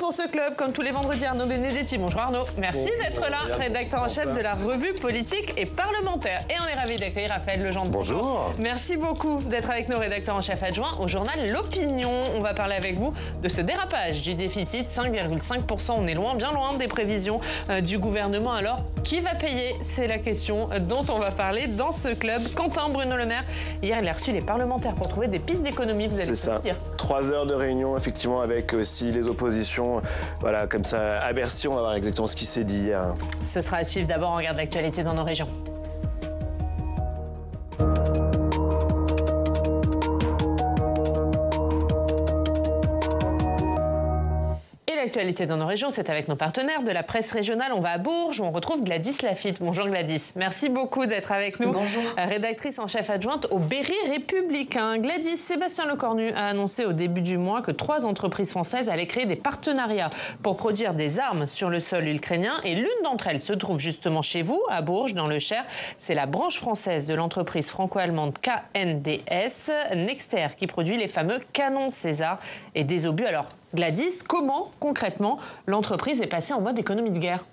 pour ce club, comme tous les vendredis, Arnaud Benedetti. Bonjour Arnaud. Merci d'être là, rédacteur en chef de la revue politique et parlementaire. Et on est ravis d'accueillir Raphaël Legendre. Bonjour. Merci beaucoup d'être avec nos rédacteurs en chef adjoints au journal L'Opinion. On va parler avec vous de ce dérapage du déficit, 5,5%. On est loin, bien loin des prévisions du gouvernement. Alors, qui va payer? C'est la question dont on va parler dans ce club. Quentin Bruno Le Maire, hier, il a reçu les parlementaires pour trouver des pistes d'économie. Vous allez tout dire. 3 heures de réunion, effectivement, avec aussi les oppositions. Voilà, comme ça, à Bercy, on va voir exactement ce qui s'est dit hier. Ce sera à suivre. D'abord, on regarde l'actualité dans nos régions. L'actualité dans nos régions, c'est avec nos partenaires de la presse régionale. On va à Bourges où on retrouve Gladys Lafitte. Bonjour Gladys, merci beaucoup d'être avec nous. Bonjour. Rédactrice en chef adjointe au Berry Républicain. Gladys, Sébastien Lecornu a annoncé au début du mois que 3 entreprises françaises allaient créer des partenariats pour produire des armes sur le sol ukrainien. Et l'une d'entre elles se trouve justement chez vous, à Bourges, dans le Cher. C'est la branche française de l'entreprise franco-allemande KNDS, Nexter, qui produit les fameux canons César et des obus. Alors, Gladys, comment, concrètement, l'entreprise est passée en mode économie de guerre ?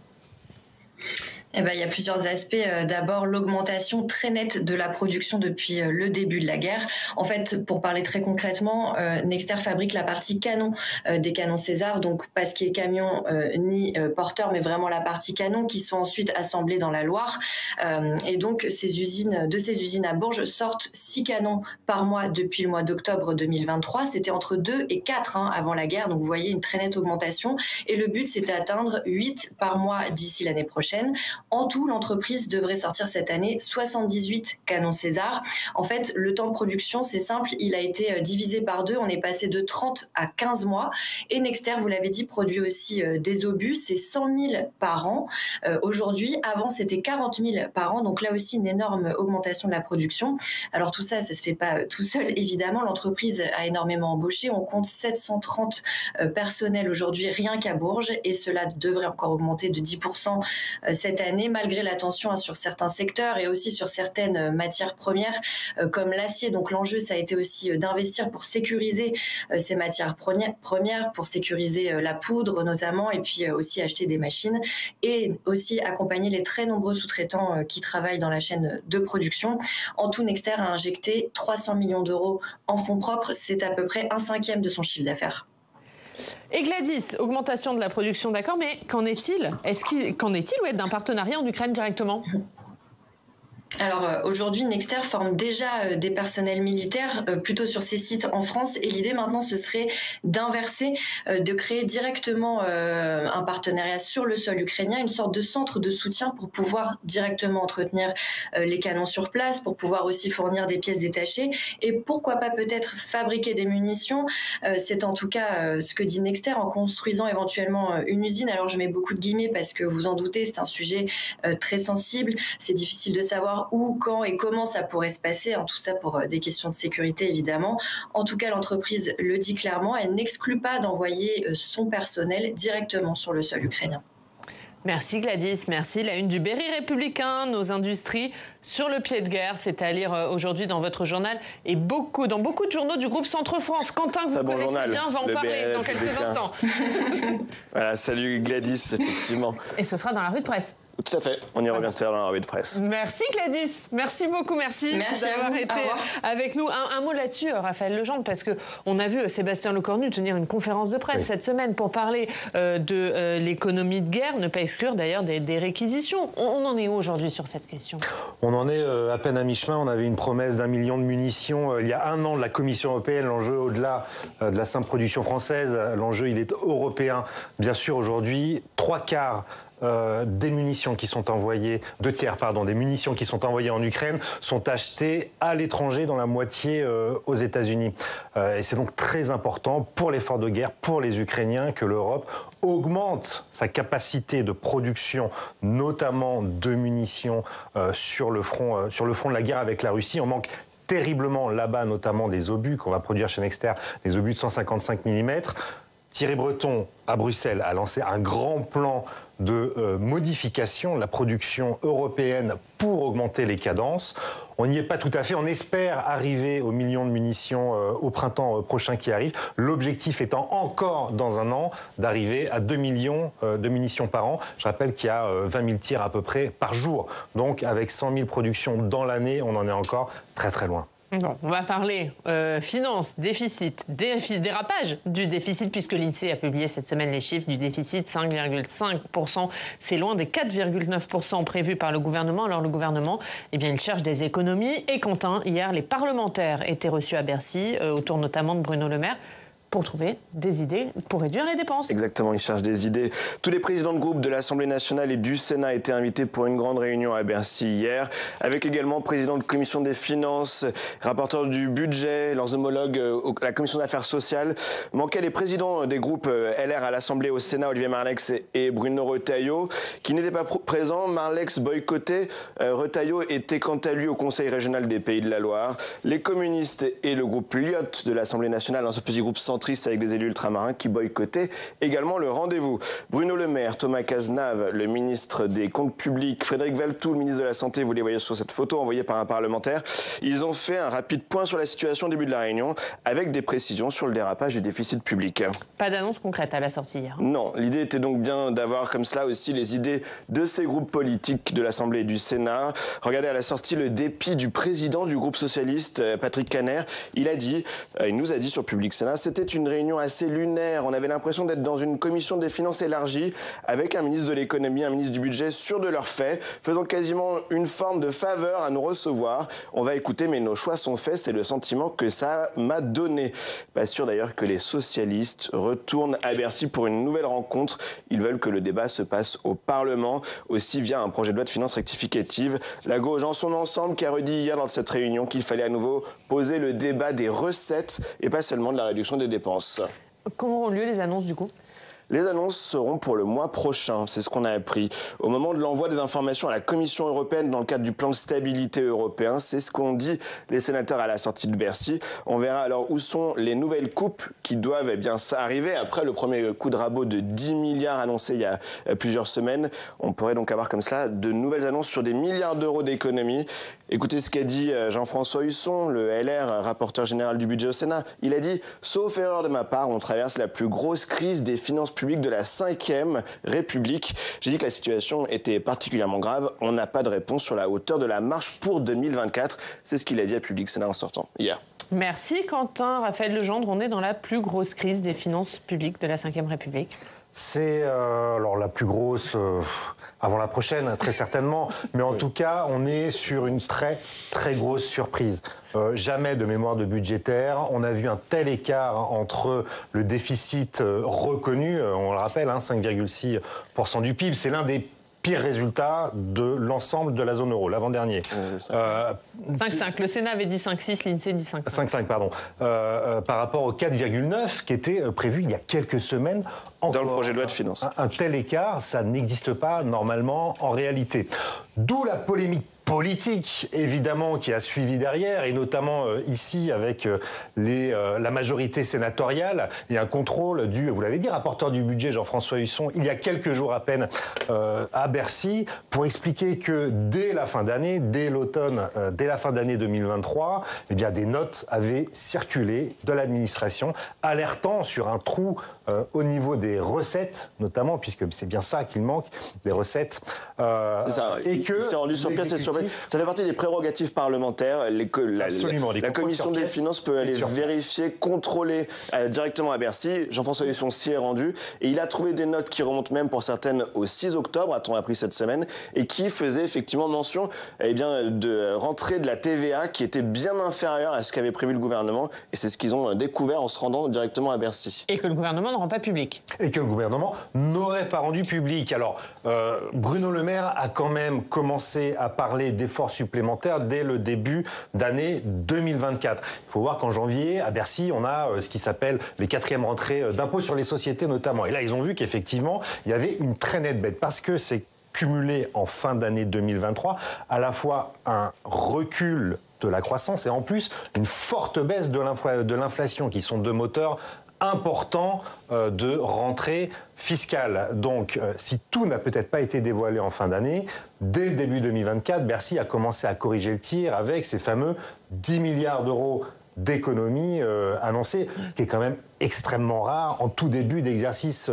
Eh ben, il y a plusieurs aspects. D'abord, l'augmentation très nette de la production depuis le début de la guerre. En fait, pour parler très concrètement, Nexter fabrique la partie canon des canons César, donc pas ce qui est camion ni porteur, mais vraiment la partie canon qui sont ensuite assemblés dans la Loire. Et donc, de ces usines à Bourges sortent 6 canons par mois depuis le mois d'octobre 2023. C'était entre 2 et 4 avant la guerre, donc vous voyez une très nette augmentation. Et le but, c'était d'atteindre 8 par mois d'ici l'année prochaine. En tout, l'entreprise devrait sortir cette année 78 canons César. En fait, le temps de production, c'est simple, il a été divisé par 2. On est passé de 30 à 15 mois. Et Nexter, vous l'avez dit, produit aussi des obus. C'est 100 000 par an aujourd'hui. Avant, c'était 40 000 par an. Donc là aussi, une énorme augmentation de la production. Alors tout ça, ça se fait pas tout seul. Évidemment, l'entreprise a énormément embauché. On compte 730 personnels aujourd'hui, rien qu'à Bourges. Et cela devrait encore augmenter de 10% cette année, malgré la tension sur certains secteurs et aussi sur certaines matières premières comme l'acier. Donc l'enjeu, ça a été aussi d'investir pour sécuriser ces matières premières, pour sécuriser la poudre notamment, et puis aussi acheter des machines et aussi accompagner les très nombreux sous-traitants qui travaillent dans la chaîne de production. En tout, Nexter a injecté 300 millions d'euros en fonds propres. C'est à peu près 1/5 de son chiffre d'affaires. Et Gladys, augmentation de la production, d'accord, mais qu'en est-il d'un partenariat en Ukraine directement ? Alors aujourd'hui, Nexter forme déjà des personnels militaires plutôt sur ses sites en France, et l'idée maintenant ce serait d'inverser, de créer directement un partenariat sur le sol ukrainien, une sorte de centre de soutien pour pouvoir directement entretenir les canons sur place, pour pouvoir aussi fournir des pièces détachées et pourquoi pas peut-être fabriquer des munitions. C'est en tout cas ce que dit Nexter en construisant éventuellement une usine. Alors je mets beaucoup de guillemets parce que vous en doutez, c'est un sujet très sensible, c'est difficile de savoir où, quand et comment ça pourrait se passer, tout ça pour des questions de sécurité évidemment. En tout cas, l'entreprise le dit clairement, elle n'exclut pas d'envoyer son personnel directement sur le sol ukrainien. Merci Gladys, merci. La une du Berry Républicain, nos industries sur le pied de guerre, c'est à lire aujourd'hui dans votre journal et dans beaucoup de journaux du groupe Centre-France. Quentin, que vous connaissez bien, va en parler dans quelques instants. Voilà, salut Gladys, effectivement. Et ce sera dans la revue de presse. Tout à fait, on y revient tout à l'heure dans la revue de presse. Merci Gladys, merci beaucoup, merci d'avoir été avec nous. Un mot là-dessus, Raphaël Legendre, parce qu'on a vu Sébastien Lecornu tenir une conférence de presse cette semaine pour parler de l'économie de guerre, ne pas exclure d'ailleurs des réquisitions. On en est où aujourd'hui sur cette question ? On en est à peine à mi-chemin. On avait une promesse d'1 million de munitions il y a 1 an de la Commission européenne. L'enjeu, au-delà de la simple production française, l'enjeu il est européen. Bien sûr, aujourd'hui, 3/4 des munitions qui sont envoyées, 2 tiers, des munitions qui sont envoyées en Ukraine sont achetées à l'étranger, dans la moitié aux États-Unis. Et c'est donc très important pour l'effort de guerre, pour les Ukrainiens, que l'Europe augmente sa capacité de production, notamment de munitions sur le front de la guerre avec la Russie. On manque terriblement là-bas, notamment des obus qu'on va produire chez Nexter, des obus de 155 mm. Thierry Breton, à Bruxelles, a lancé un grand plan de modification de la production européenne pour augmenter les cadences. On n'y est pas tout à fait. On espère arriver aux millions de munitions au printemps prochain qui arrive. L'objectif étant encore dans un an d'arriver à 2 millions de munitions par an. Je rappelle qu'il y a 20 000 tirs à peu près par jour. Donc avec 100 000 productions dans l'année, on en est encore très très loin. Bon, on va parler finances, déficit, dérapage du déficit, puisque l'INSEE a publié cette semaine les chiffres du déficit, 5,5%. C'est loin des 4,9% prévus par le gouvernement. Alors le gouvernement, eh bien, il cherche des économies. Et Quentin, hier, les parlementaires étaient reçus à Bercy, autour notamment de Bruno Le Maire, pour trouver des idées pour réduire les dépenses. Exactement, ils cherchent des idées. Tous les présidents de groupe de l'Assemblée nationale et du Sénat étaient invités pour une grande réunion à Bercy hier, avec également le président de la commission des finances, rapporteur du budget, leurs homologues à la commission des affaires sociales. Manquaient les présidents des groupes LR à l'Assemblée au Sénat, Olivier Marleix et Bruno Retailleau, qui n'étaient pas présents. Marleix boycotté, Retailleau était quant à lui au Conseil régional des Pays de la Loire. Les communistes et le groupe Lyot de l'Assemblée nationale, dans ce petit groupe central, avec des élus ultramarins qui boycottaient également le rendez-vous. Bruno Le Maire, Thomas Cazenave, le ministre des Comptes publics, Frédéric Valletoux, le ministre de la Santé, vous les voyez sur cette photo envoyée par un parlementaire, ils ont fait un rapide point sur la situation au début de la réunion avec des précisions sur le dérapage du déficit public. Pas d'annonce concrète à la sortie hier. Non, l'idée était donc bien d'avoir comme cela aussi les idées de ces groupes politiques de l'Assemblée et du Sénat. Regardez à la sortie le dépit du président du groupe socialiste, Patrick Kanner. Il nous a dit sur Public Sénat, c'était une réunion assez lunaire. On avait l'impression d'être dans une commission des finances élargie avec un ministre de l'économie, un ministre du budget sûr de leurs faits, faisant quasiment une forme de faveur à nous recevoir. On va écouter, mais nos choix sont faits. C'est le sentiment que ça m'a donné. Pas sûr d'ailleurs que les socialistes retournent à Bercy pour une nouvelle rencontre. Ils veulent que le débat se passe au Parlement, aussi via un projet de loi de finances rectificative. La gauche en son ensemble qui a redit hier dans cette réunion qu'il fallait à nouveau poser le débat des recettes et pas seulement de la réduction des dépenses. Comment auront lieu les annonces du coup ? Les annonces seront pour le mois prochain, c'est ce qu'on a appris. Au moment de l'envoi des informations à la Commission européenne dans le cadre du plan de stabilité européen, c'est ce qu'ont dit les sénateurs à la sortie de Bercy. On verra alors où sont les nouvelles coupes qui doivent arriver après le premier coup de rabot de 10 milliards annoncé il y a plusieurs semaines. On pourrait donc avoir comme cela de nouvelles annonces sur des milliards d'euros d'économies. Écoutez ce qu'a dit Jean-François Husson, le LR, rapporteur général du budget au Sénat. Il a dit « Sauf erreur de ma part, on traverse la plus grosse crise des finances publiques de la 5e République. J'ai dit que la situation était particulièrement grave. On n'a pas de réponse sur la hauteur de la marche pour 2024. C'est ce qu'il a dit à Public Sénat en sortant hier. Merci Quentin. Raphaël Legendre, on est dans la plus grosse crise des finances publiques de la 5e République. C'est alors la plus grosse avant la prochaine, très certainement. Mais en tout cas, on est sur une très, très grosse surprise. Jamais de mémoire de budgétaire. On a vu un tel écart entre le déficit reconnu, on le rappelle, 5,6% du PIB. C'est l'un des pire résultat de l'ensemble de la zone euro, l'avant-dernier. 5,5. Le Sénat avait dit 5,6, l'INSEE dit 5,5. 5,5, pardon. Par rapport au 4,9 qui était prévu il y a quelques semaines. Dans le projet de loi de finances. Un tel écart, ça n'existe pas normalement en réalité. D'où la polémique politique, évidemment, qui a suivi derrière, et notamment ici avec la majorité sénatoriale, et un contrôle du, vous l'avez dit, rapporteur du budget Jean-François Husson, il y a quelques jours à peine à Bercy, pour expliquer que dès la fin d'année, dès l'automne, dès la fin d'année 2023, eh bien, des notes avaient circulé de l'administration, alertant sur un trou au niveau des recettes, notamment, puisque c'est bien ça qu'il manque, des recettes. C'est ça, et que c'est rendu sur pièce et sur pièce. Ça fait partie des prérogatives parlementaires. La commission des finances peut aller vérifier, contrôler directement à Bercy. Jean-François Husson s'y est rendu et il a trouvé des notes qui remontent même pour certaines au 6 octobre, a-t-on appris cette semaine, et qui faisaient effectivement mention de rentrée de la TVA qui était bien inférieure à ce qu'avait prévu le gouvernement. Et c'est ce qu'ils ont découvert en se rendant directement à Bercy. Et que le gouvernement ne rend pas public. Et que le gouvernement n'aurait pas rendu public. Alors, Bruno Le Maire a quand même commencé à parler d'efforts supplémentaires dès le début d'année 2024. Il faut voir qu'en janvier, à Bercy, on a ce qui s'appelle les 4e rentrées d'impôts sur les sociétés notamment. Et là, ils ont vu qu'effectivement, il y avait une très nette baisse parce que c'est cumulé en fin d'année 2023, à la fois un recul de la croissance et en plus une forte baisse de l'inflation, qui sont deux moteurs important de rentrée fiscale. Donc, si tout n'a peut-être pas été dévoilé en fin d'année, dès le début 2024, Bercy a commencé à corriger le tir avec ces fameux 10 milliards d'euros d'économies annoncées, ce qui est quand même extrêmement rare en tout début d'exercice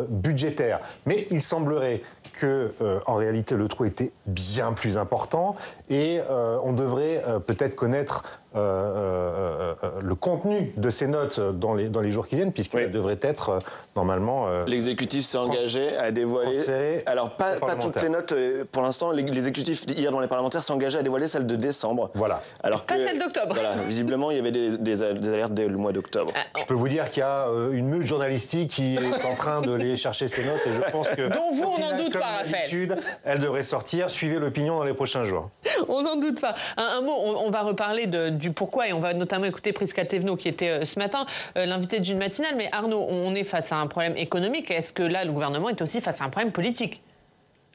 budgétaire. Mais il semblerait que, en réalité, le trou était bien plus important et on devrait peut-être connaître le contenu de ces notes dans les jours qui viennent, puisqu'elles devraient être normalement... L'exécutif s'est engagé à dévoiler... Alors, pas toutes les notes, pour l'instant, l'exécutif, hier dans les parlementaires, s'est engagé à dévoiler celle de décembre. Voilà. Alors pas celle d'octobre. Voilà, visiblement, il y avait des alertes dès le mois d'octobre. Je peux vous dire qu'il y a une meute journalistique qui est en train de les chercher ces notes, et je pense que... Dont vous, on n'en doute pas, Raphaël. Elle devrait sortir. Suivez l'opinion dans les prochains jours. On n'en doute pas. Un mot, on va reparler du pourquoi, et on va notamment écouter Prisca Thévenot, qui était ce matin l'invité d'une matinale. Mais Arnaud, on est face à un problème économique. Est-ce que là, le gouvernement est aussi face à un problème politique ?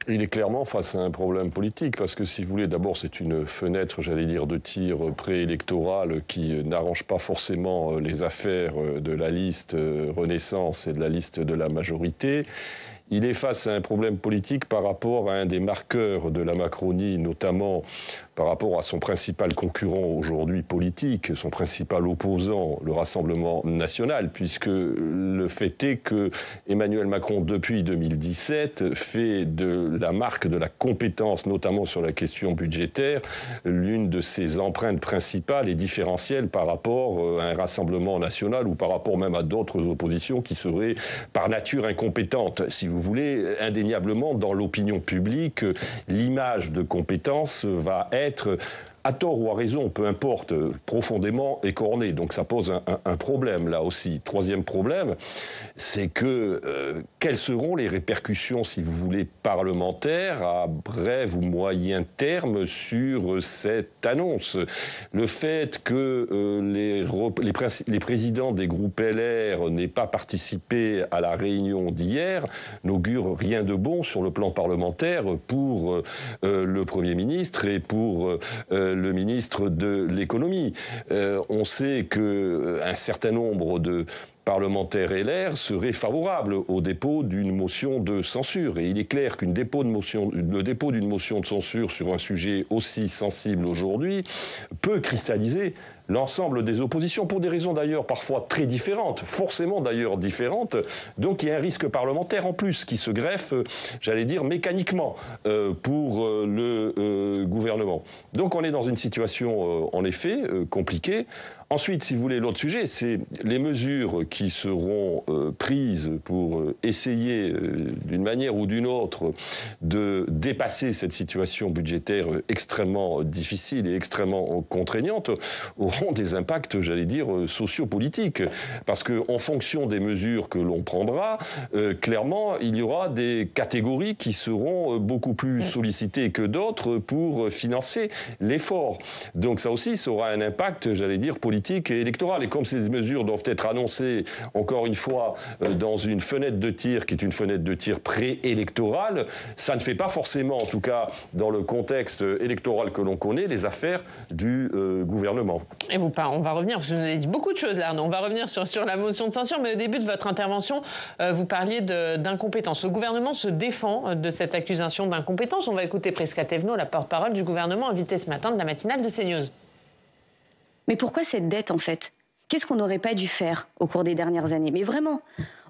Il est clairement face à un problème politique, parce que si vous voulez, d'abord c'est une fenêtre, j'allais dire, de tir préélectorale qui n'arrange pas forcément les affaires de la liste Renaissance et de la liste de la majorité. Il est face à un problème politique par rapport à un des marqueurs de la Macronie, notamment par rapport à son principal concurrent aujourd'hui politique, son principal opposant, le Rassemblement national, puisque le fait est que Emmanuel Macron, depuis 2017, fait de la marque de la compétence, notamment sur la question budgétaire, l'une de ses empreintes principales et différentielles par rapport à un Rassemblement national ou par rapport même à d'autres oppositions qui seraient par nature incompétentes. Si vous voulez, indéniablement, dans l'opinion publique, l'image de compétence va être, à tort ou à raison, peu importe, profondément écornée. Donc ça pose un problème là aussi. Troisième problème, c'est que quelles seront les répercussions, si vous voulez, parlementaires à bref ou moyen terme sur cette annonce. Le fait que les présidents des groupes LR n'aient pas participé à la réunion d'hier n'augure rien de bon sur le plan parlementaire pour le Premier ministre et pour le ministre de l'économie. On sait qu'un certain nombre de parlementaires LR seraient favorables au dépôt d'une motion de censure. Et il est clair le dépôt d'une motion de censure sur un sujet aussi sensible aujourd'hui peut cristalliser l'ensemble des oppositions, pour des raisons d'ailleurs parfois très différentes, forcément d'ailleurs différentes. Donc il y a un risque parlementaire en plus qui se greffe, j'allais dire, mécaniquement pour le gouvernement. Donc on est dans une situation, en effet, compliquée. Ensuite, si vous voulez, l'autre sujet, c'est les mesures qui seront prises pour essayer, d'une manière ou d'une autre, de dépasser cette situation budgétaire extrêmement difficile et extrêmement contraignante, auront des impacts, j'allais dire, sociopolitiques. Parce qu'en fonction des mesures que l'on prendra, clairement, il y aura des catégories qui seront beaucoup plus sollicitées que d'autres pour financer l'effort. Donc ça aussi, ça aura un impact, j'allais dire, politique et électorale. Et comme ces mesures doivent être annoncées, encore une fois, dans une fenêtre de tir qui est une fenêtre de tir préélectorale, ça ne fait pas forcément, en tout cas dans le contexte électoral que l'on connaît, les affaires du gouvernement. Et on va revenir, parce que vous avez dit beaucoup de choses là, Arnaud. On va revenir sur la motion de censure, mais au début de votre intervention, vous parliez d'incompétence. Le gouvernement se défend de cette accusation d'incompétence. On va écouter Prisca Thévenot, la porte-parole du gouvernement, invitée ce matin de la matinale de CNews. Mais pourquoi cette dette, en fait ? Qu'est-ce qu'on n'aurait pas dû faire au cours des dernières années ? Mais vraiment,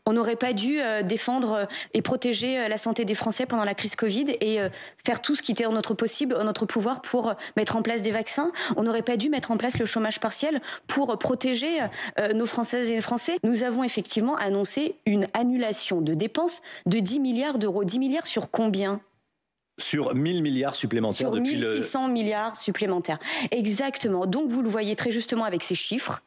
on n'aurait pas dû défendre et protéger la santé des Français pendant la crise Covid et faire tout ce qui était en notre pouvoir pour mettre en place des vaccins. On n'aurait pas dû mettre en place le chômage partiel pour protéger nos Françaises et les Français. Nous avons effectivement annoncé une annulation de dépenses de 10 milliards d'euros. 10 milliards sur combien ? Sur 1000 milliards supplémentaires. Sur 1600 milliards supplémentaires. Exactement. Donc vous le voyez très justement avec ces chiffres.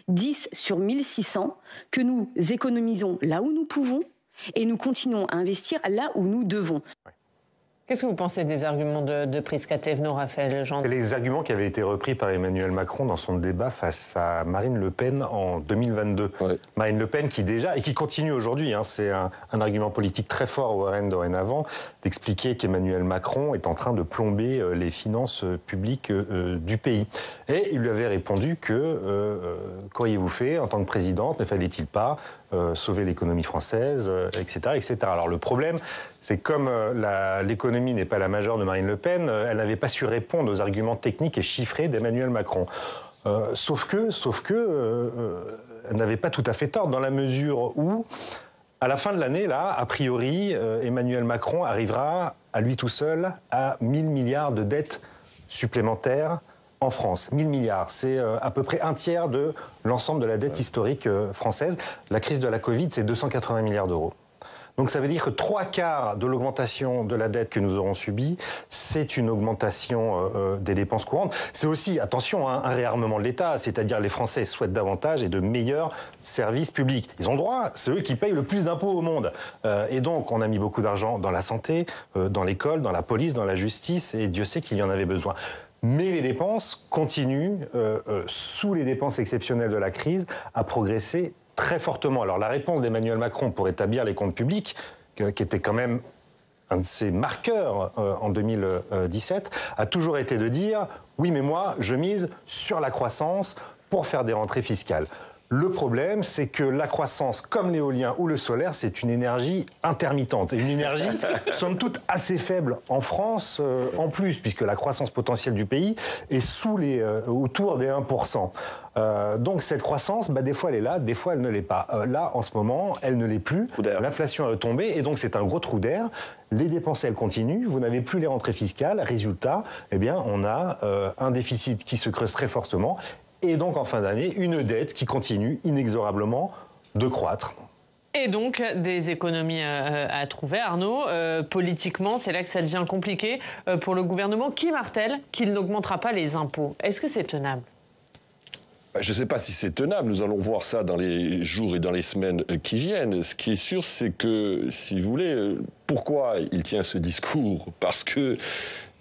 10 sur 1600 que nous économisons là où nous pouvons et nous continuons à investir là où nous devons. Qu'est-ce que vous pensez des arguments de Prisca Thévenot, Raphaël Legendre ? C'est les arguments qui avaient été repris par Emmanuel Macron dans son débat face à Marine Le Pen en 2022. Ouais. Marine Le Pen qui déjà, et qui continue aujourd'hui, c'est un argument politique très fort au RN dorénavant, d'expliquer qu'Emmanuel Macron est en train de plomber les finances publiques du pays. Et il lui avait répondu que qu'auriez-vous fait en tant que présidente, ne fallait-il pas sauver l'économie française, etc., etc. Alors le problème, c'est que comme l'économie n'est pas la majeure de Marine Le Pen, elle n'avait pas su répondre aux arguments techniques et chiffrés d'Emmanuel Macron. Sauf que elle n'avait pas tout à fait tort, dans la mesure où, à la fin de l'année, là, a priori, Emmanuel Macron arrivera à lui tout seul à 1 000 milliards de dettes supplémentaires en France. 1 000 milliards, c'est à peu près un tiers de l'ensemble de la dette historique française. La crise de la Covid, c'est 280 milliards d'euros. Donc ça veut dire que 3/4 de l'augmentation de la dette que nous aurons subie, c'est une augmentation des dépenses courantes. C'est aussi, attention, un réarmement de l'État, c'est-à-dire les Français souhaitent davantage et de meilleurs services publics. Ils ont droit, c'est eux qui payent le plus d'impôts au monde. Et donc on a mis beaucoup d'argent dans la santé, dans l'école, dans la police, dans la justice, et Dieu sait qu'il y en avait besoin. Mais les dépenses continuent, sous les dépenses exceptionnelles de la crise, à progresser très fortement. Alors la réponse d'Emmanuel Macron pour établir les comptes publics, qui était quand même un de ses marqueurs en 2017, a toujours été de dire « oui, mais moi, je mise sur la croissance pour faire des rentrées fiscales ». Le problème, c'est que la croissance, comme l'éolien ou le solaire, c'est une énergie intermittente. C'est une énergie, somme toute, assez faible en France, en plus, puisque la croissance potentielle du pays est autour des 1%. Donc cette croissance, des fois elle est là, des fois elle ne l'est pas. Là, en ce moment, elle ne l'est plus. L'inflation est tombée et donc c'est un gros trou d'air. Les dépenses, elles continuent. Vous n'avez plus les rentrées fiscales. Résultat, on a un déficit qui se creuse très fortement. Et donc, en fin d'année, une dette qui continue inexorablement de croître. Et donc, des économies à trouver. Arnaud, politiquement, c'est là que ça devient compliqué pour le gouvernement qui martèle qu'il n'augmentera pas les impôts. Est-ce que c'est tenable ? Je ne sais pas si c'est tenable. Nous allons voir ça dans les jours et dans les semaines qui viennent. Ce qui est sûr, c'est que, si vous voulez, pourquoi il tient ce discours ? Parce que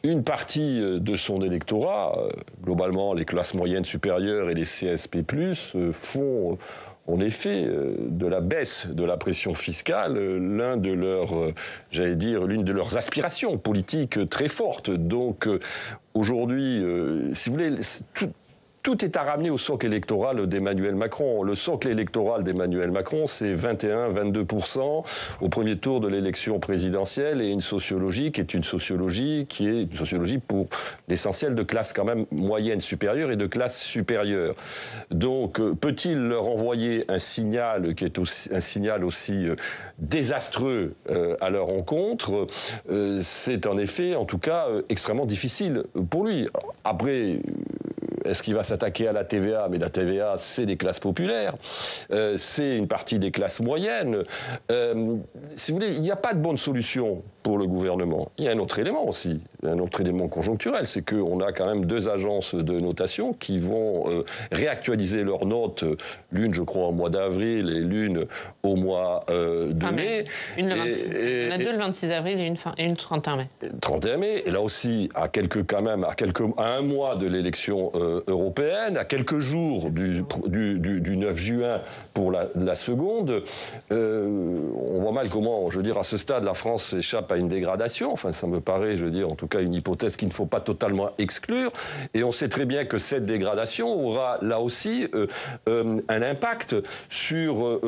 une partie de son électorat, globalement les classes moyennes supérieures et les CSP+, font en effet de la baisse de la pression fiscale l'une de leurs aspirations politiques très fortes. Donc aujourd'hui, si vous voulez, tout est à ramener au socle électoral d'Emmanuel Macron. Le socle électoral d'Emmanuel Macron, c'est 21-22% au premier tour de l'élection présidentielle et une sociologie qui est une sociologie pour l'essentiel de classe quand même moyenne supérieure et de classe supérieure. Donc, peut-il leur envoyer un signal qui est un signal aussi désastreux à leur encontre ? C'est en effet, en tout cas, extrêmement difficile pour lui. Après, est-ce qu'il va s'attaquer à la TVA ? Mais la TVA, c'est des classes populaires, c'est une partie des classes moyennes. Si vous voulez, il n'y a pas de bonne solution pour le gouvernement. Il y a un autre élément aussi, un autre élément conjoncturel, c'est qu'on a quand même 2 agences de notation qui vont réactualiser leurs notes, l'une, je crois, au mois d'avril et l'une au mois de mai. Il y en a 2 le 26 avril et une le 31 mai. 31 mai, et là aussi, à un mois de l'élection européenne, à quelques jours du 9 juin pour la seconde, on voit mal comment, je veux dire, à ce stade, la France échappe à une dégradation. Enfin, ça me paraît, je veux dire, en tout cas, une hypothèse qu'il ne faut pas totalement exclure. Et on sait très bien que cette dégradation aura, là aussi, un impact sur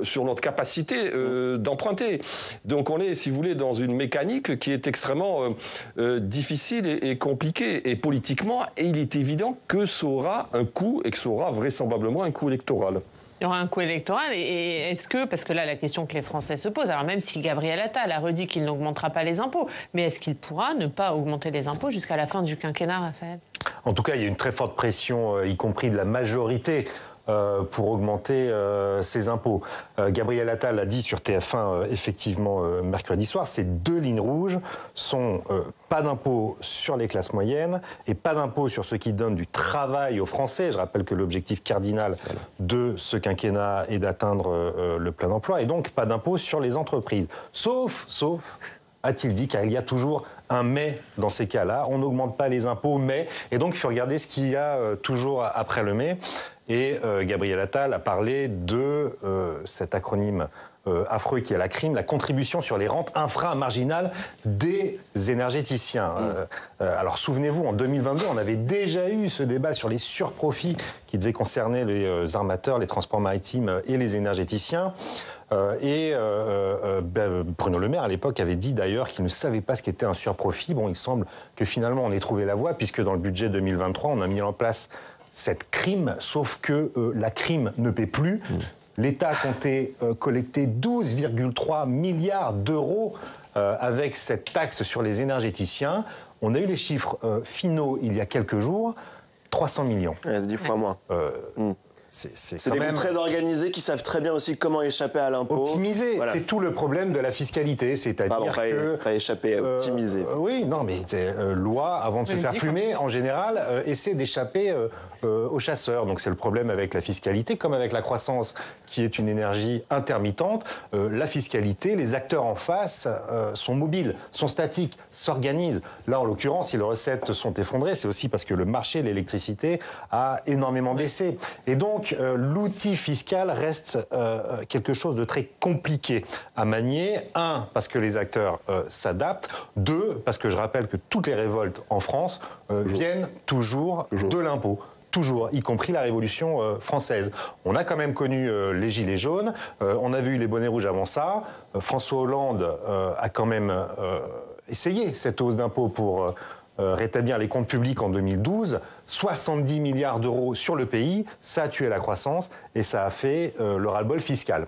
sur notre capacité d'emprunter. Donc, on est, si vous voulez, dans une mécanique qui est extrêmement difficile et compliquée. Et politiquement, il est évident que ça aura un coût et que ça aura vraisemblablement un coût électoral. Il y aura un coût électoral et est-ce que, parce que là la question que les Français se posent, alors même si Gabriel Attal a redit qu'il n'augmentera pas les impôts, mais est-ce qu'il pourra ne pas augmenter les impôts jusqu'à la fin du quinquennat, Raphaël ? En tout cas, il y a une très forte pression, y compris de la majorité, pour augmenter ses impôts. Gabriel Attal a dit sur TF1 effectivement mercredi soir, ces 2 lignes rouges sont pas d'impôt sur les classes moyennes et pas d'impôt sur ceux qui donnent du travail aux Français. Je rappelle que l'objectif cardinal de ce quinquennat est d'atteindre le plein emploi et donc pas d'impôt sur les entreprises. Sauf a-t-il dit, car il y a toujours un mais dans ces cas-là. On n'augmente pas les impôts, mais... Et donc, il faut regarder ce qu'il y a toujours après le mais. Et Gabriel Attal a parlé de cet acronyme affreux qui est la CRIM, la contribution sur les rentes inframarginales des énergéticiens. Alors souvenez-vous, en 2022, on avait déjà eu ce débat sur les surprofits qui devaient concerner les armateurs, les transports maritimes et les énergéticiens. Bruno Le Maire, à l'époque, avait dit d'ailleurs qu'il ne savait pas ce qu'était un surprofit. Bon, il semble que finalement on ait trouvé la voie, puisque dans le budget 2023, on a mis en place cette CRIM, sauf que la CRIM ne paie plus. L'État comptait collecter 12,3 milliards d'euros avec cette taxe sur les énergéticiens. On a eu les chiffres finaux il y a quelques jours, 300 millions. C'est 10 fois moins. C'est des groupes très organisés qui savent très bien aussi comment échapper à l'impôt. Optimiser, voilà. C'est tout le problème de la fiscalité, c'est-à-dire pas échapper, optimiser. Oui, non, mais loi, avant de se faire plumer, en général, essaie d'échapper aux chasseurs. Donc c'est le problème avec la fiscalité, comme avec la croissance, qui est une énergie intermittente. La fiscalité, les acteurs en face sont mobiles, sont statiques, s'organisent. Là, en l'occurrence, si les recettes sont effondrées, c'est aussi parce que le marché de l'électricité a énormément baissé. Et donc, l'outil fiscal reste quelque chose de très compliqué à manier. 1, parce que les acteurs s'adaptent. 2, parce que je rappelle que toutes les révoltes en France viennent toujours de l'impôt. Toujours, y compris la Révolution française. On a quand même connu les gilets jaunes, on avait eu les bonnets rouges avant ça. François Hollande a quand même essayé cette hausse d'impôt pour rétablir les comptes publics en 2012, 70 milliards d'euros sur le pays, ça a tué la croissance et ça a fait le ras-le-bol fiscal.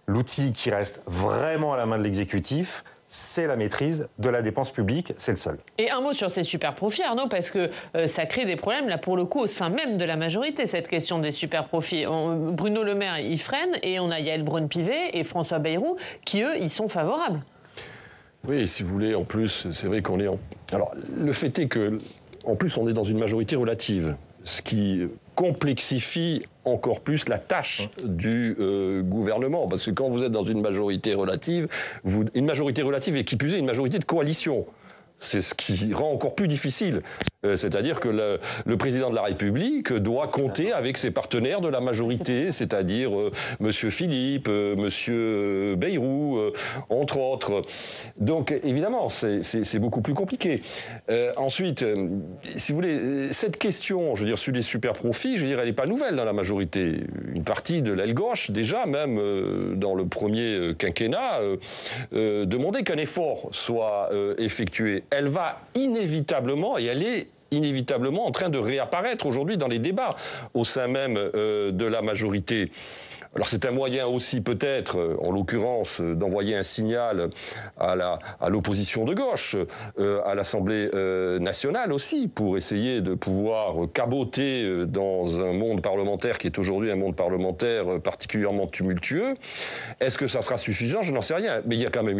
L'outil qui reste vraiment à la main de l'exécutif, c'est la maîtrise de la dépense publique, c'est le seul. Et un mot sur ces super profits, Arnaud, parce que ça crée des problèmes, là, pour le coup, au sein même de la majorité, cette question des super profits. Bruno Le Maire, il freine, et on a Yaël Braun-Pivet et François Bayrou, qui, eux, y sont favorables. Oui, si vous voulez, en plus, c'est vrai qu'on est en... Alors, le fait est que, en plus, on est dans une majorité relative, ce qui complexifie encore plus la tâche du gouvernement. Parce que quand vous êtes dans une majorité relative et qui plus est une majorité de coalition, c'est ce qui rend encore plus difficile. C'est-à-dire que le président de la République doit compter avec ses partenaires de la majorité, c'est-à-dire Monsieur Philippe, Monsieur Bayrou, entre autres. Donc, évidemment, c'est beaucoup plus compliqué. Ensuite, si vous voulez, cette question, je veux dire, sur les super profits, je veux dire, elle n'est pas nouvelle dans la majorité. Une partie de l'aile gauche, déjà, même dans le premier quinquennat, demandait qu'un effort soit effectué. Elle va inévitablement, et elle est inévitablement en train de réapparaître aujourd'hui dans les débats au sein même de la majorité. Alors c'est un moyen aussi peut-être, en l'occurrence, d'envoyer un signal à l'opposition de gauche, à l'Assemblée nationale aussi, pour essayer de pouvoir caboter dans un monde parlementaire qui est aujourd'hui un monde parlementaire particulièrement tumultueux. Est-ce que ça sera suffisant ? Je n'en sais rien. Mais il y a quand même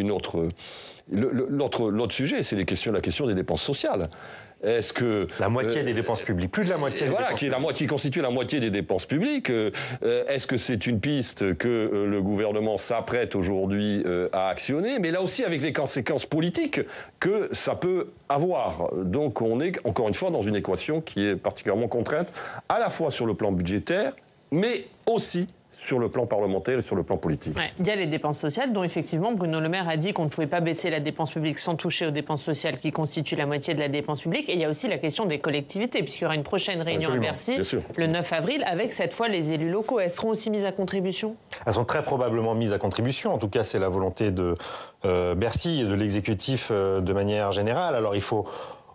l'autre sujet, c'est la question des dépenses sociales. Est-ce que la moitié des dépenses publiques, plus de la moitié, qui constitue la moitié des dépenses publiques, est-ce que c'est une piste que le gouvernement s'apprête aujourd'hui à actionner, mais là aussi avec les conséquences politiques que ça peut avoir. Donc on est encore une fois dans une équation qui est particulièrement contrainte, à la fois sur le plan budgétaire, mais aussi sur le plan parlementaire et sur le plan politique. Ouais, il y a les dépenses sociales, dont effectivement Bruno Le Maire a dit qu'on ne pouvait pas baisser la dépense publique sans toucher aux dépenses sociales qui constituent la moitié de la dépense publique. Et il y a aussi la question des collectivités, puisqu'il y aura une prochaine réunion à Bercy le 9 avril, avec cette fois les élus locaux. Elles seront aussi mises à contribution ? Elles sont très probablement mises à contribution. En tout cas, c'est la volonté de Bercy et de l'exécutif de manière générale. Alors il faut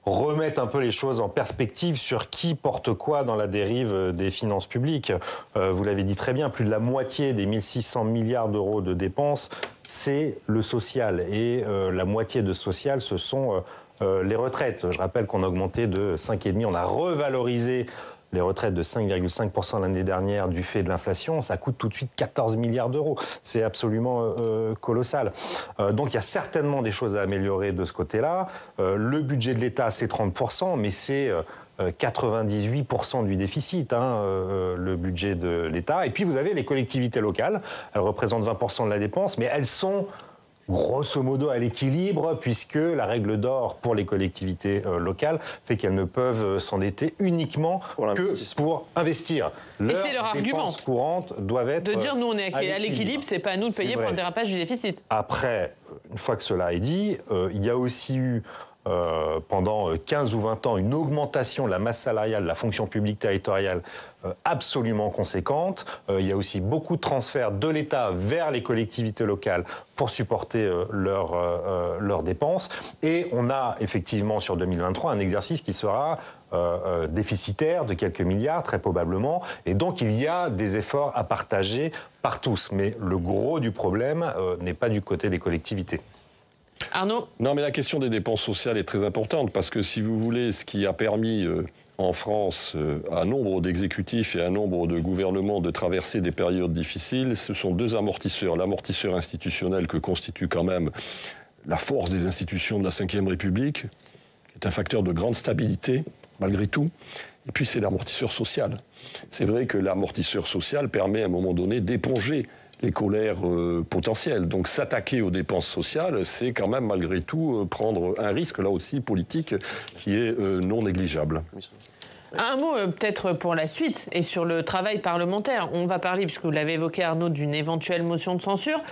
remettre un peu les choses en perspective sur qui porte quoi dans la dérive des finances publiques. Vous l'avez dit très bien, plus de la moitié des 1600 milliards d'euros de dépenses, c'est le social. Et la moitié de social, ce sont les retraites. Je rappelle qu'on a augmenté de 5,5%, on a revalorisé les retraites de 5,5% l'année dernière du fait de l'inflation, ça coûte tout de suite 14 milliards d'euros. C'est absolument colossal. Donc il y a certainement des choses à améliorer de ce côté-là. Le budget de l'État, c'est 30%, mais c'est 98% du déficit, le budget de l'État. Et puis vous avez les collectivités locales. Elles représentent 20% de la dépense, mais elles sont grosso modo à l'équilibre, puisque la règle d'or pour les collectivités locales fait qu'elles ne peuvent s'endetter uniquement que pour investir. Et c'est leur argument. Dépenses courantes doivent être de dire nous on est à l'équilibre, c'est pas à nous de payer pour le dérapage du déficit. Après, une fois que cela est dit, il y a aussi eu pendant 15 ou 20 ans une augmentation de la masse salariale de la fonction publique territoriale absolument conséquente. Il y a aussi beaucoup de transferts de l'État vers les collectivités locales pour supporter leurs dépenses. Et on a effectivement sur 2023 un exercice qui sera déficitaire de quelques milliards, très probablement. Et donc il y a des efforts à partager par tous. Mais le gros du problème n'est pas du côté des collectivités. Arnaud ? Non, mais la question des dépenses sociales est très importante parce que si vous voulez, ce qui a permis en France à un nombre d'exécutifs et à un nombre de gouvernements de traverser des périodes difficiles, ce sont deux amortisseurs. L'amortisseur institutionnel que constitue quand même la force des institutions de la Ve République, qui est un facteur de grande stabilité, malgré tout. Et puis c'est l'amortisseur social. C'est vrai que l'amortisseur social permet à un moment donné d'éponger les colères potentielles. Donc s'attaquer aux dépenses sociales, c'est quand même malgré tout prendre un risque, là aussi politique, qui est non négligeable. Un mot peut-être pour la suite et sur le travail parlementaire. On va parler, puisque vous l'avez évoqué Arnaud, d'une éventuelle motion de censure.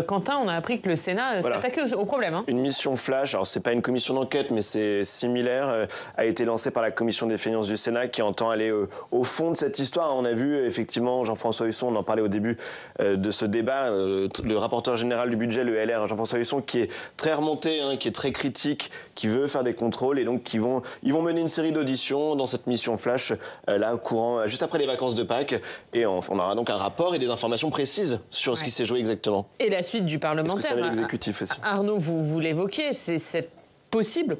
Quentin, on a appris que le Sénat s'attaquait au problème. Hein. Une mission flash, alors c'est pas une commission d'enquête, mais c'est similaire, a été lancée par la commission des finances du Sénat qui entend aller au fond de cette histoire. On a vu effectivement Jean-François Husson, on en parlait au début de ce débat, le rapporteur général du budget, le LR, Jean-François Husson, qui est très remonté, qui est très critique, qui veut faire des contrôles et donc ils vont mener une série d'auditions dans cette mission flash là courant juste après les vacances de Pâques et on aura donc un rapport et des informations précises sur ce qui s'est joué exactement. Et la suite du parlementaire. L'exécutif aussi. Arnaud, vous l'évoquiez, c'est cette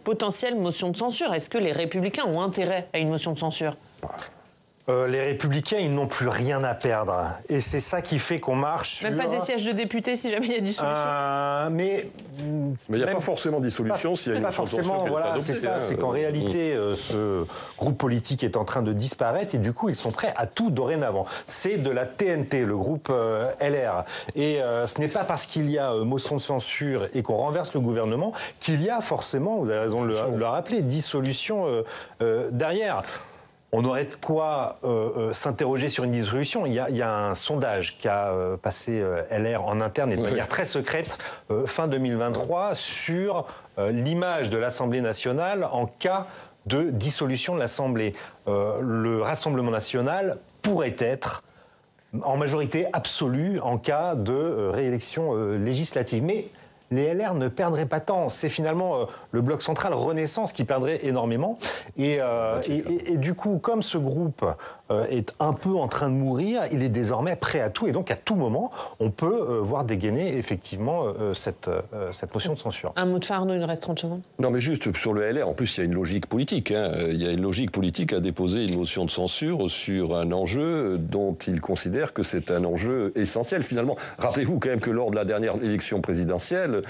potentielle motion de censure. Est-ce que les Républicains ont intérêt à une motion de censure ? Les Républicains, ils n'ont plus rien à perdre. Et c'est ça qui fait qu'on marche Même pas des sièges de députés si jamais il y a dissolution. Mais il n'y a pas forcément dissolution s'il y a une motion de censure. Voilà, c'est ça. C'est qu'en réalité, ce groupe politique est en train de disparaître et du coup, ils sont prêts à tout dorénavant. C'est de la TNT, le groupe LR. Et ce n'est pas parce qu'il y a motion de censure et qu'on renverse le gouvernement qu'il y a forcément, vous avez raison de le rappeler, dissolution derrière. On aurait de quoi s'interroger sur une dissolution. Il y a un sondage qu'a passé LR en interne et de manière très secrète fin 2023 sur l'image de l'Assemblée nationale en cas de dissolution de l'Assemblée. Le Rassemblement national pourrait être en majorité absolue en cas de réélection législative. Mais les LR ne perdraient pas tant. C'est finalement le bloc central Renaissance qui perdrait énormément. Et du coup, comme ce groupe est un peu en train de mourir, il est désormais prêt à tout. Et donc, à tout moment, on peut voir dégainer effectivement cette motion de censure. Un mot de fin, Arnaud, il nous reste 30 secondes. Non, mais juste sur le LR, en plus, il y a une logique politique. Il y a une logique politique à déposer une motion de censure sur un enjeu dont il considère que c'est un enjeu essentiel. Finalement, rappelez-vous quand même que lors de la dernière élection présidentielle,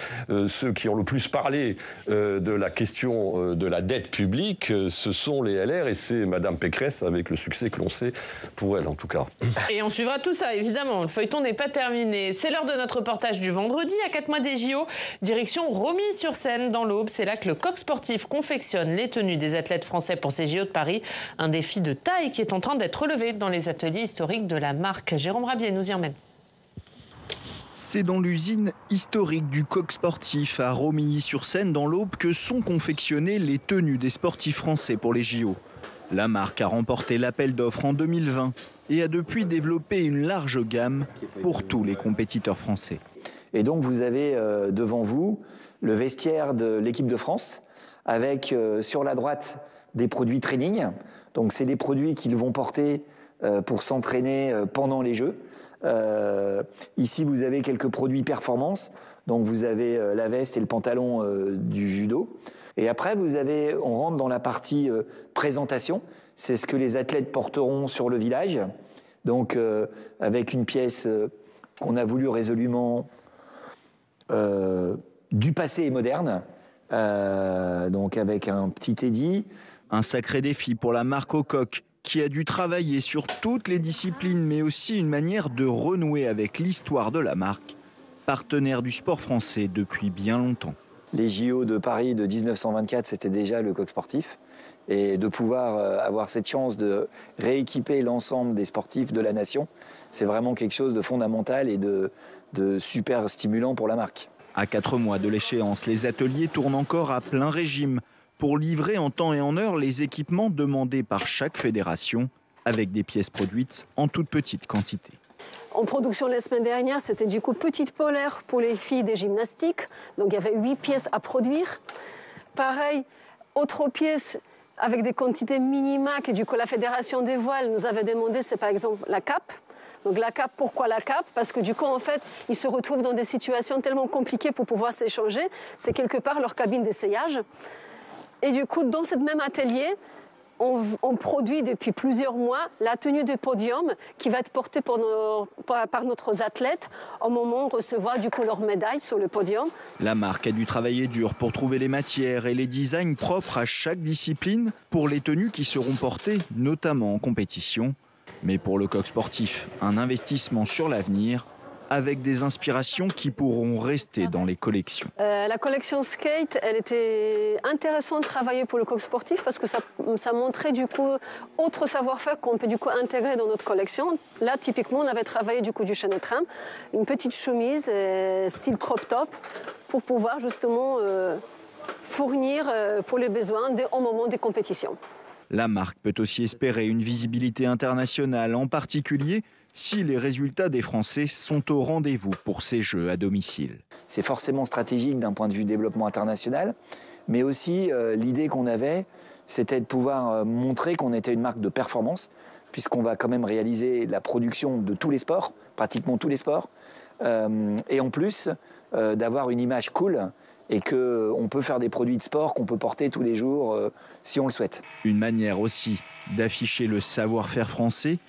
ceux qui ont le plus parlé de la question de la dette publique, ce sont les LR et c'est Madame Pécresse avec le succès que l'on sait pour elle en tout cas. Et on suivra tout ça évidemment, le feuilleton n'est pas terminé. C'est l'heure de notre reportage du vendredi à 4 mois des JO. Direction Romilly-sur-Seine dans l'Aube, c'est là que le Coq Sportif confectionne les tenues des athlètes français pour ces JO de Paris. Un défi de taille qui est en train d'être relevé dans les ateliers historiques de la marque. Jérôme Rabier nous y emmène. C'est dans l'usine historique du Coq Sportif à Romilly-sur-Seine dans l'Aube que sont confectionnées les tenues des sportifs français pour les JO. La marque a remporté l'appel d'offres en 2020 et a depuis développé une large gamme pour tous les compétiteurs français. Et donc vous avez devant vous le vestiaire de l'équipe de France avec sur la droite des produits training. Donc c'est des produits qu'ils vont porter pour s'entraîner pendant les Jeux. Ici, vous avez quelques produits performance. Donc, vous avez la veste et le pantalon du judo. Et après, on rentre dans la partie présentation. C'est ce que les athlètes porteront sur le village. Donc, avec une pièce qu'on a voulu résolument du passé et moderne. Donc, avec un petit édit. Un sacré défi pour la marque au Coq, qui a dû travailler sur toutes les disciplines, mais aussi une manière de renouer avec l'histoire de la marque, partenaire du sport français depuis bien longtemps. Les JO de Paris de 1924, c'était déjà le coq sportif. Et de pouvoir avoir cette chance de rééquiper l'ensemble des sportifs de la nation, c'est vraiment quelque chose de fondamental et de super stimulant pour la marque. À 4 mois de l'échéance, les ateliers tournent encore à plein régime pour livrer en temps et en heure les équipements demandés par chaque fédération avec des pièces produites en toute petite quantité. En production la semaine dernière, c'était du coup petite polaire pour les filles des gymnastiques. Donc il y avait 8 pièces à produire. Pareil, autre pièce avec des quantités minimales que du coup la Fédération des voiles nous avait demandé, c'est par exemple la cape. Donc la cape, pourquoi la cape? Parce que du coup, en fait, ils se retrouvent dans des situations tellement compliquées pour pouvoir s'échanger. C'est quelque part leur cabine d'essayage. Et du coup, dans ce même atelier, on produit depuis plusieurs mois la tenue de podium qui va être portée par notre athlète au moment de recevoir du coup leur médaille sur le podium. La marque a dû travailler dur pour trouver les matières et les designs propres à chaque discipline pour les tenues qui seront portées, notamment en compétition. Mais pour le coq sportif, un investissement sur l'avenir avec des inspirations qui pourront rester dans les collections. La collection skate, elle était intéressante de travailler pour le coq sportif parce que ça montrait du coup autre savoir-faire qu'on peut du coup intégrer dans notre collection. Là, typiquement, on avait travaillé du coup du chaîne tram, une petite chemise style crop top pour pouvoir justement fournir pour les besoins au moment des compétitions. La marque peut aussi espérer une visibilité internationale, en particulier si les résultats des Français sont au rendez-vous pour ces Jeux à domicile. C'est forcément stratégique d'un point de vue développement international, mais aussi l'idée qu'on avait, c'était de pouvoir montrer qu'on était une marque de performance, puisqu'on va quand même réaliser la production de tous les sports, pratiquement tous les sports, et en plus d'avoir une image cool et qu'on peut faire des produits de sport qu'on peut porter tous les jours si on le souhaite. Une manière aussi d'afficher le savoir-faire français,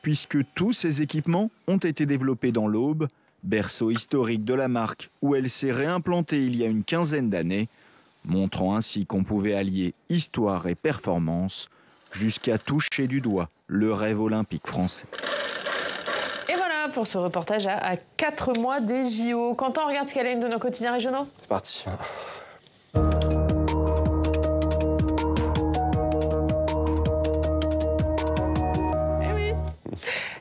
puisque tous ces équipements ont été développés dans l'Aube, berceau historique de la marque où elle s'est réimplantée il y a une quinzaine d'années, montrant ainsi qu'on pouvait allier histoire et performance jusqu'à toucher du doigt le rêve olympique français. Et voilà pour ce reportage à 4 mois des JO. Quentin, on regarde ce qu'elle a une de nos quotidiens régionaux. C'est parti.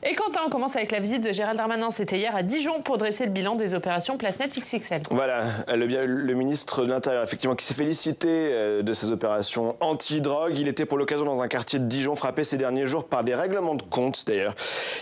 Et Quentin, on commence avec la visite de Gérald Darmanin. C'était hier à Dijon pour dresser le bilan des opérations PlaceNet XXL. Voilà, le ministre de l'Intérieur, effectivement, qui s'est félicité de ces opérations anti-drogue. Il était pour l'occasion dans un quartier de Dijon frappé ces derniers jours par des règlements de compte, d'ailleurs.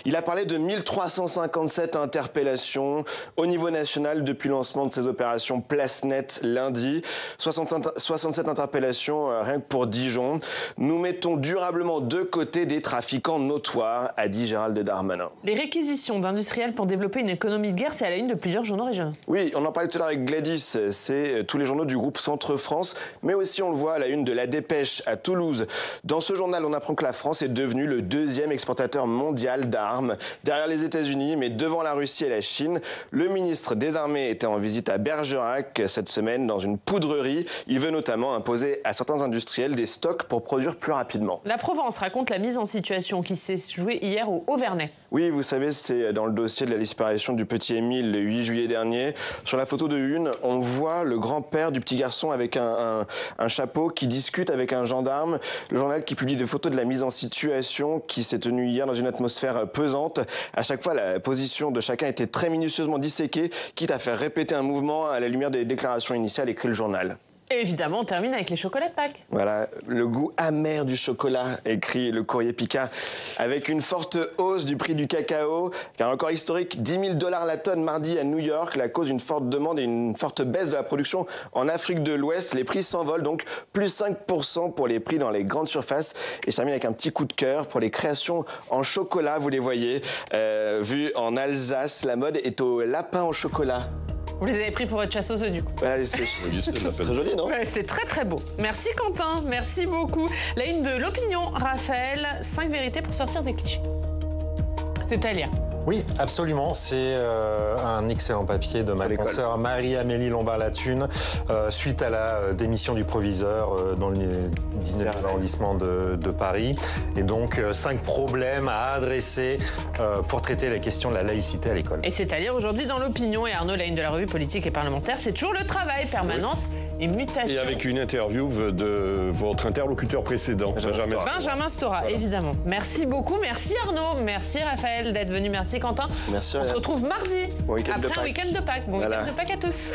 Il a parlé de 1357 interpellations au niveau national depuis le lancement de ces opérations PlaceNet lundi. 67 interpellations rien que pour Dijon. Nous mettons durablement de côté des trafiquants notoires, a dit Gérald Darmanin. Les réquisitions d'industriels pour développer une économie de guerre, c'est à la une de plusieurs journaux régionaux. Oui, on en parlait tout à l'heure avec Gladys, c'est tous les journaux du groupe Centre-France, mais aussi on le voit à la une de La Dépêche à Toulouse. Dans ce journal, on apprend que la France est devenue le 2e exportateur mondial d'armes, derrière les États-Unis, mais devant la Russie et la Chine. Le ministre des Armées était en visite à Bergerac cette semaine dans une poudrerie. Il veut notamment imposer à certains industriels des stocks pour produire plus rapidement. La Provence raconte la mise en situation qui s'est jouée hier au Haut-Vernay. Oui, vous savez, c'est dans le dossier de la disparition du petit Émile le 8 juillet dernier. Sur la photo de une, on voit le grand-père du petit garçon avec un chapeau qui discute avec un gendarme. Le journal qui publie des photos de la mise en situation qui s'est tenue hier dans une atmosphère pesante. À chaque fois, la position de chacun était très minutieusement disséquée, quitte à faire répéter un mouvement à la lumière des déclarations initiales, écrit le journal. Et évidemment, on termine avec les chocolats de Pâques. Voilà, le goût amer du chocolat, écrit le courrier Picard, avec une forte hausse du prix du cacao, un record historique, $10 000 la tonne mardi à New York, la cause d'une forte demande et une forte baisse de la production en Afrique de l'Ouest. Les prix s'envolent, donc plus 5% pour les prix dans les grandes surfaces. Et je termine avec un petit coup de cœur pour les créations en chocolat, vous les voyez, vues en Alsace. La mode est au lapin au chocolat. Vous les avez pris pour votre chasse aux œufs, du coup. Voilà, c'est très joli, non? Ouais, c'est très très beau. Merci Quentin, merci beaucoup. La une de l'opinion, Raphaël, 5 vérités pour sortir des clichés. C'est à lire. Oui, absolument. C'est un excellent papier de ma consoeur Marie-Amélie Lombard-Latune suite à la démission du proviseur dans le 19e arrondissement de Paris. Et donc, 5 problèmes à adresser pour traiter la question de la laïcité à l'école. Et c'est à lire aujourd'hui dans l'Opinion. Et Arnaud, la une de la revue Politique et Parlementaire, c'est toujours le travail, permanence et mutation. Et avec une interview de votre interlocuteur précédent, Benjamin Stora, évidemment. Merci beaucoup, merci Arnaud, merci Raphaël d'être venu, merci Quentin. Merci. On se retrouve mardi, Bon week-end après de Pâques. un week-end de Pâques. Bon week-end de Pâques à tous.